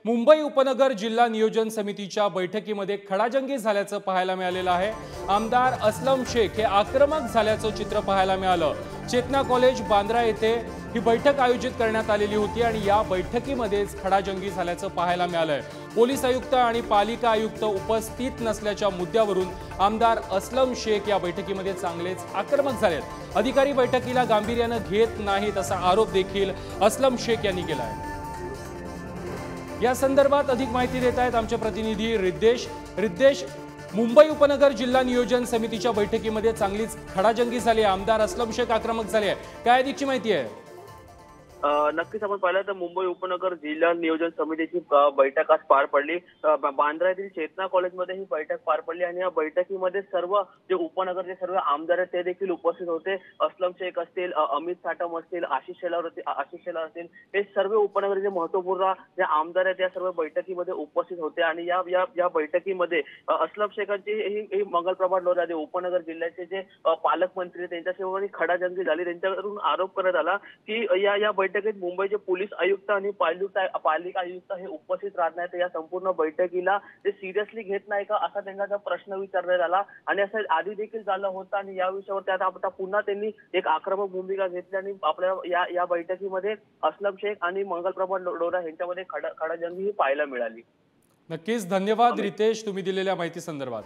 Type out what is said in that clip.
मुंबई उपनगर जिल्हा नियोजन समितीच्या बैठकीमध्ये खडाजंगी झाल्याचं पाहायला मिळालेलं आहे। आमदार असलम शेख हे आक्रमक झाल्याचं चित्र पाहायला मिळालं। चेतना कॉलेज बांद्रा येथे ही बैठक आयोजित करण्यात आलेली होती आणि या बैठकीमध्येच खडाजंगी झाल्याचं पाहायला मिळालंय। पोलीस आयुक्त आणि पालिका आयुक्त उपस्थित नसल्याच्या मुद्द्यावरून आमदार असलम शेख या बैठकीमध्ये चांगलेच आक्रमक झालेत। अधिकारी बैठकीला गांभीर्याने घेत नाहीत असा आरोप देखील असलम शेख यांनी केला आहे। या संदर्भात अधिक माहिती देत आहेत आमचे प्रतिनिधी रिद्देश। मुंबई उपनगर जिल्हा नियोजन समितीच्या बैठकीमध्ये चांगलीच खडाजंगी झाली आहे। आमदार असलम शेख आक्रमक झाले आहे, काय अधिकची माहिती आहे? नक्कीच आपण पाहिलं तर मुंबई उपनगर जिल्हा नियोजन समितीची बैठक आज पार पडली। बांद्रा येथील चेतना कॉलेजमध्ये ही बैठक पार पडली आणि या बैठकीमध्ये सर्व जे उपनगरचे सर्व आमदार आहेत ते देखील उपस्थित होते। असलम शेख असतील, अमित साटम असतील, आशिष शेलार असतील, हे सर्व उपनगरचे महत्वपूर्ण जे आमदार आहेत या सर्व बैठकीमध्ये उपस्थित होते। आणि या बैठकीमध्ये असलम शेखांची ही मंगलप्रभात लोढा उपनगर जिल्ह्याचे जे पालकमंत्री त्यांच्यासोबत खडाजंगी झाली। त्यांच्याकडून आरोप करण्यात आला की या बैठकीत मुंबईचे पोलीस आयुक्त आणि पालिका आयुक्त हे उपस्थित राहत नाहीत। या संपूर्ण बैठकीला ते सिरियसली घेत नाही का असा त्यांचा प्रश्न विचारण्यात आला आणि असं आधी देखील झालं होतं आणि या विषयावर त्यात आता पुन्हा त्यांनी एक आक्रमक भूमिका घेतली आणि आपल्या या बैठकीमध्ये असलम शेख आणि मंगलप्रभात लोढा यांच्यामध्ये खडाजंगी ही पाहायला मिळाली। नक्कीच धन्यवाद रितेश, तुम्ही दिलेल्या माहिती संदर्भात।